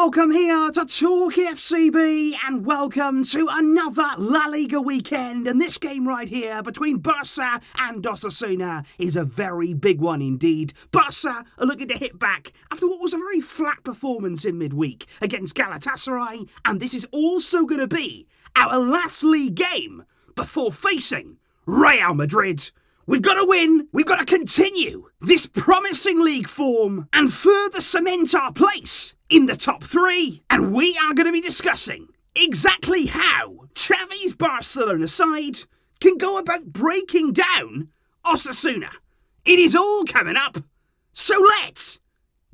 welcome here to TalkFCB and welcome to another La Liga weekend. And this game right here between Barça and Osasuna is a very big one indeed. Barça are looking to hit back after what was a very flat performance in midweek against Galatasaray, and this is also going to be our last league game before facing Real Madrid. We've got to win, we've got to continue this promising league form and further cement our place in the top three. And we are going to be discussing exactly how Xavi's Barcelona side can go about breaking down Osasuna. It is all coming up, so let's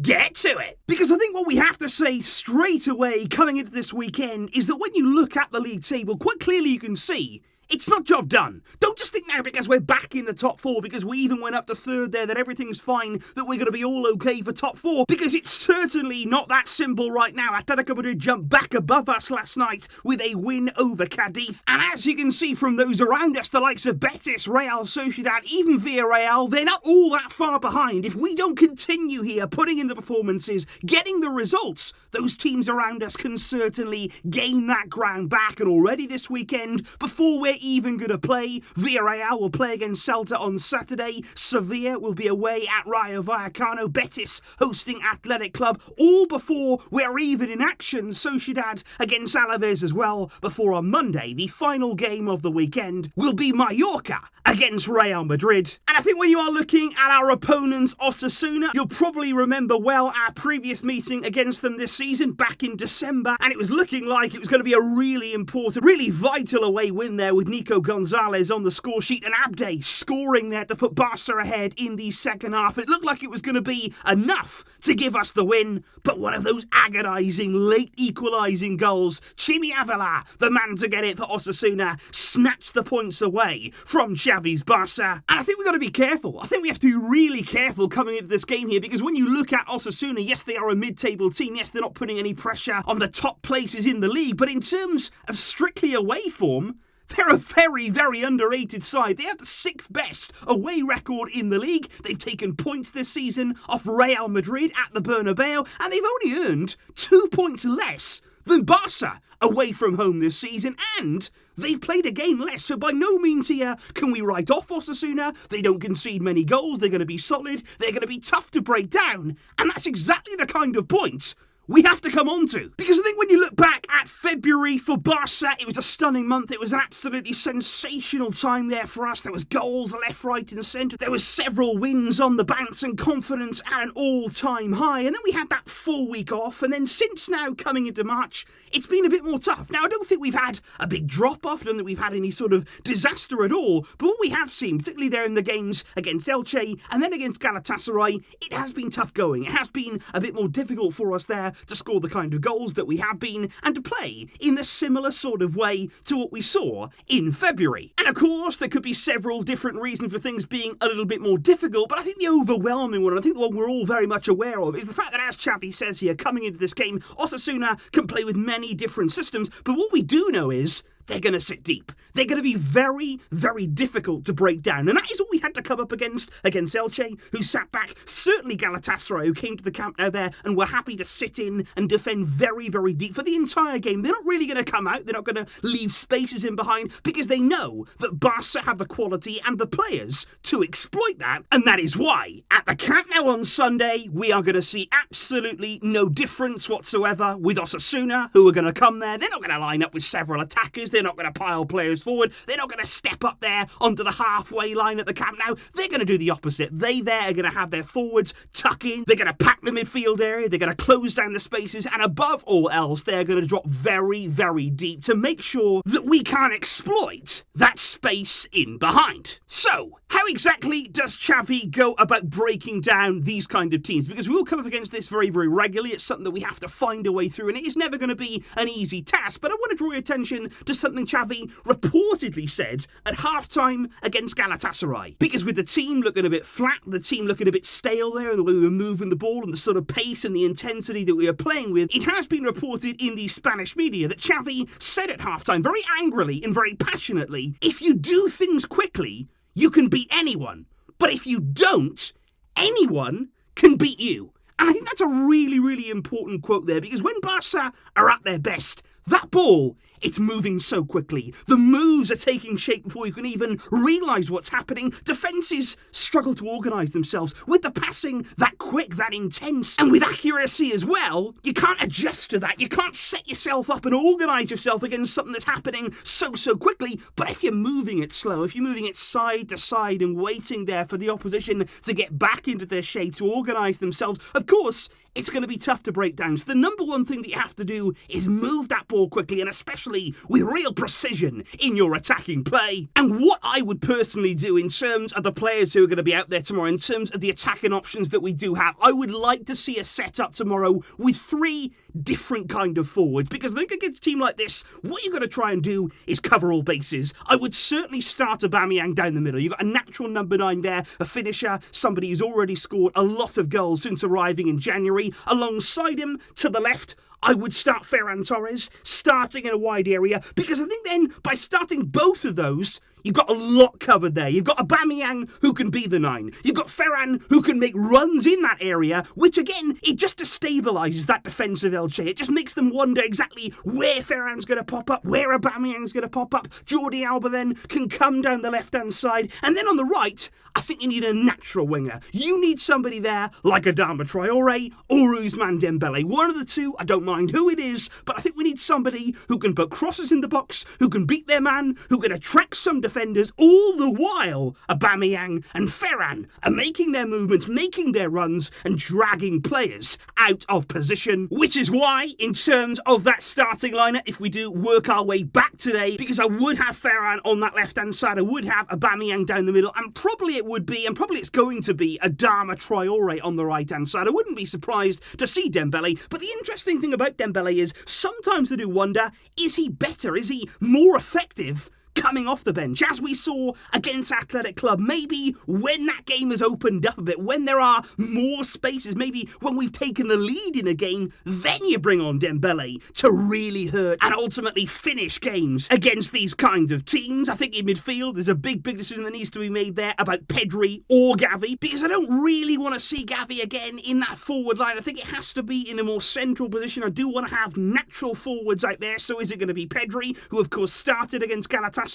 get to it. Because I think what we have to say straight away coming into this weekend is that when you look at the league table, quite clearly you can see it's not job done. Don't just think now because we're back in the top four, because we even went up to third there, that everything's fine, that we're going to be all okay for top four, because it's certainly not that simple right now. Atletico Madrid jumped back above us last night with a win over Cadiz. And as you can see from those around us, the likes of Betis, Real Sociedad, even Villarreal, they're not all that far behind. If we don't continue here, putting in the performances, getting the results, those teams around us can certainly gain that ground back. And already this weekend, before we're even going to play, Villarreal will play against Celta on Saturday, Sevilla will be away at Rayo Vallecano, Betis hosting Athletic Club, all before we're even in action, Sociedad against Alaves as well, before on Monday, the final game of the weekend will be Mallorca against Real Madrid. And I think when you are looking at our opponents, Osasuna, you'll probably remember well our previous meeting against them this season back in December, and it was looking like it was going to be a really important, really vital away win there with Nico Gonzalez on the score sheet and Abde scoring there to put Barça ahead in the second half. It looked like it was going to be enough to give us the win, but one of those agonising late equalising goals, Chimi Avila, the man to get it for Osasuna, snatched the points away from Xavi's Barça. And I think we've got to be careful. I think we have to be really careful coming into this game here, because when you look at Osasuna, yes, they are a mid-table team, yes, they're not putting any pressure on the top places in the league, but in terms of strictly away form, they're a very, very underrated side. They have the 6th best away record in the league. They've taken points this season off Real Madrid at the Bernabeu, and they've only earned 2 points less than Barça away from home this season, and they've played a game less, so by no means here can we write off Osasuna. They don't concede many goals, they're going to be solid, they're going to be tough to break down, and that's exactly the kind of point we have to come on to. Because I think when you look back at February for Barça, it was a stunning month. It was an absolutely sensational time there for us. There was goals left, right and centre. There was several wins on the bounce and confidence at an all-time high. And then we had that full week off. And then since now coming into March, it's been a bit more tough. Now, I don't think we've had a big drop-off. I don't think we've had any sort of disaster at all. But what we have seen, particularly there in the games against Elche and then against Galatasaray, it has been tough going. It has been a bit more difficult for us there to score the kind of goals that we have been and to play in the similar sort of way to what we saw in February. And of course, there could be several different reasons for things being a little bit more difficult, but I think the overwhelming one, I think the one we're all very much aware of, is the fact that, as Xavi says here, coming into this game, Osasuna can play with many different systems, but what we do know is they're going to sit deep. They're going to be very, very difficult to break down. And that is what we had to come up against Elche, who sat back. Certainly Galatasaray, who came to the Camp Nou there and were happy to sit in and defend very, very deep for the entire game. They're not really going to come out. They're not going to leave spaces in behind, because they know that Barça have the quality and the players to exploit that. And that is why at the Camp Nou on Sunday, we are going to see absolutely no difference whatsoever with Osasuna, who are going to come there. They're not going to line up with several attackers. They're not going to pile players forward. They're not going to step up there onto the halfway line at the Camp Nou. They're going to do the opposite. They there are going to have their forwards tuck in. They're going to pack the midfield area. They're going to close down the spaces. And above all else, they're going to drop very, very deep to make sure that we can't exploit that space in behind. So, how exactly does Xavi go about breaking down these kind of teams? Because we will come up against this very, very regularly. It's something that we have to find a way through, and it is never going to be an easy task. But I want to draw your attention to something Xavi reportedly said at halftime against Galatasaray. Because with the team looking a bit flat, the team looking a bit stale there, and the way we were moving the ball and the sort of pace and the intensity that we were playing with, it has been reported in the Spanish media that Xavi said at halftime, very angrily and very passionately, if you do things quickly, you can beat anyone. But if you don't, anyone can beat you. And I think that's a really, really important quote there, because when Barca are at their best, that ball, it's moving so quickly. The moves are taking shape before you can even realise what's happening. Defences struggle to organise themselves. With the passing that quick, that intense, and with accuracy as well, you can't adjust to that. You can't set yourself up and organise yourself against something that's happening so quickly. But if you're moving it slow, if you're moving it side to side and waiting there for the opposition to get back into their shape, to organise themselves, of course, it's going to be tough to break down. So the number one thing that you have to do is move that ball quickly, and especially with real precision in your attacking play. And what I would personally do in terms of the players who are going to be out there tomorrow, in terms of the attacking options that we do have, I would like to see a setup tomorrow with 3 different kind of forwards, because I think against a team like this, what you're going to try and do is cover all bases. I would certainly start Aubameyang down the middle. You've got a natural number 9 there, a finisher, somebody who's already scored a lot of goals since arriving in January. Alongside him, to the left, I would start Ferran Torres, starting in a wide area, because I think then, by starting both of those, you've got a lot covered there. You've got Aubameyang, who can be the 9. You've got Ferran, who can make runs in that area, which again, it just destabilises that defensive Elche. It just makes them wonder exactly where Ferran's going to pop up, where Aubameyang's going to pop up. Jordi Alba then can come down the left-hand side. And then on the right, I think you need a natural winger. You need somebody there like Adama Traore or Ousmane Dembele. One of the two, I don't mind who it is, but I think we need somebody who can put crosses in the box, who can beat their man, who can attract some defenders, all the while Aubameyang and Ferran are making their movements, making their runs, and dragging players out of position. Which is why, in terms of that starting lineup, if we do work our way back today, because I would have Ferran on that left-hand side, I would have Aubameyang down the middle, and probably it's going to be Adama Traore on the right-hand side. I wouldn't be surprised to see Dembele, but the interesting thing about Dembele is sometimes I do wonder, is he better? Is he more effective coming off the bench, as we saw against Athletic Club? Maybe when that game has opened up a bit, when there are more spaces, maybe when we've taken the lead in a game, then you bring on Dembele to really hurt and ultimately finish games against these kinds of teams. I think in midfield, there's a big decision that needs to be made there about Pedri or Gavi, because I don't really want to see Gavi again in that forward line. I think it has to be in a more central position. I do want to have natural forwards out there. So is it going to be Pedri, who of course started against Galatasaray,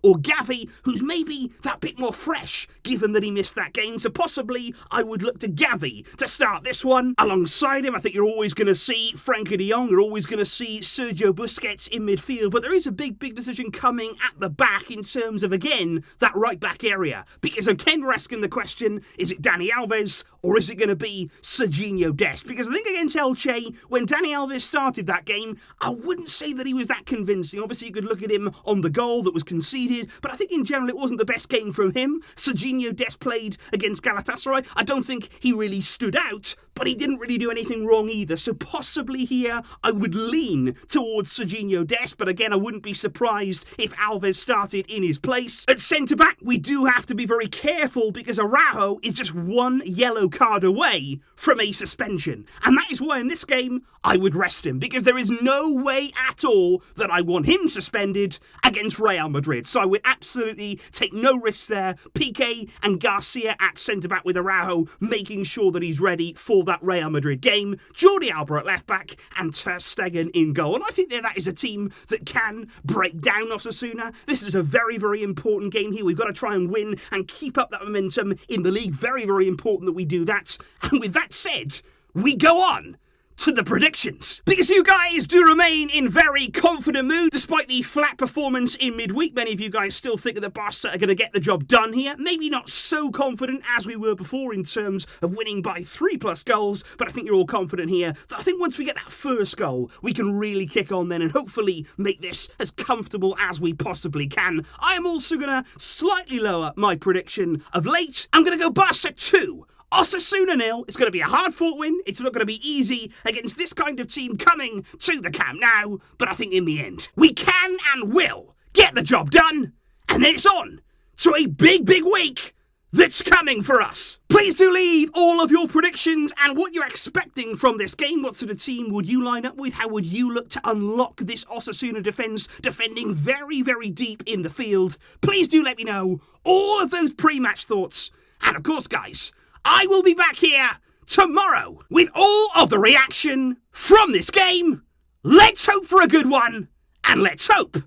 or Gavi, who's maybe that bit more fresh, given that he missed that game? So possibly I would look to Gavi to start this one. Alongside him, I think you're always going to see Frenkie de Jong, you're always going to see Sergio Busquets in midfield, but there is a big decision coming at the back in terms of, again, that right-back area. Because again, we're asking the question, is it Dani Alves, or is it going to be Serginho Dest? Because I think against Elche, when Dani Alves started that game, I wouldn't say that he was that convincing. Obviously, you could look at him on the goal that was conceded, but I think in general it wasn't the best game from him. Serginho Dest played against Galatasaray. I don't think he really stood out, but he didn't really do anything wrong either. So possibly here I would lean towards Serginho Dest, but again, I wouldn't be surprised if Alves started in his place. At centre-back, we do have to be very careful, because Araujo is just 1 yellow card away from a suspension. And that is why in this game, I would rest him, because there is no way at all that I want him suspended against Real Madrid. So I would absolutely take no risks there. Piqué and Garcia at centre-back with Araujo, making sure that he's ready for that Real Madrid game. Jordi Alba at left-back and Ter Stegen in goal. And I think that is a team that can break down Osasuna. This is a very important game here. We've got to try and win and keep up that momentum in the league. Very important that we do that. And with that said, we go on to the predictions, because you guys do remain in very confident mood despite the flat performance in midweek. Many of you guys still think that Barca are going to get the job done here. Maybe not so confident as we were before in terms of winning by 3+ goals, but I think you're all confident here that I think once we get that first goal, we can really kick on then and hopefully make this as comfortable as we possibly can. I am also going to slightly lower my prediction of late. I'm going to go Barca 2, Osasuna 0. It's going to be a hard-fought win. It's not going to be easy against this kind of team coming to the Camp Nou, but I think in the end, we can and will get the job done, and then it's on to a big week that's coming for us. Please do leave all of your predictions and what you're expecting from this game. What sort of team would you line up with? How would you look to unlock this Osasuna defence, defending very deep in the field? Please do let me know all of those pre-match thoughts. And of course, guys, I will be back here tomorrow with all of the reaction from this game. Let's hope for a good one, and let's hope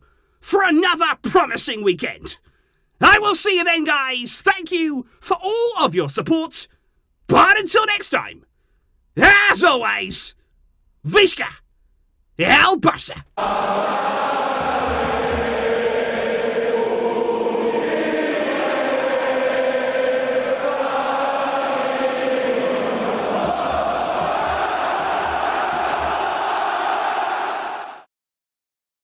for another promising weekend. I will see you then, guys. Thank you for all of your support. But until next time, as always, Visca el Barça.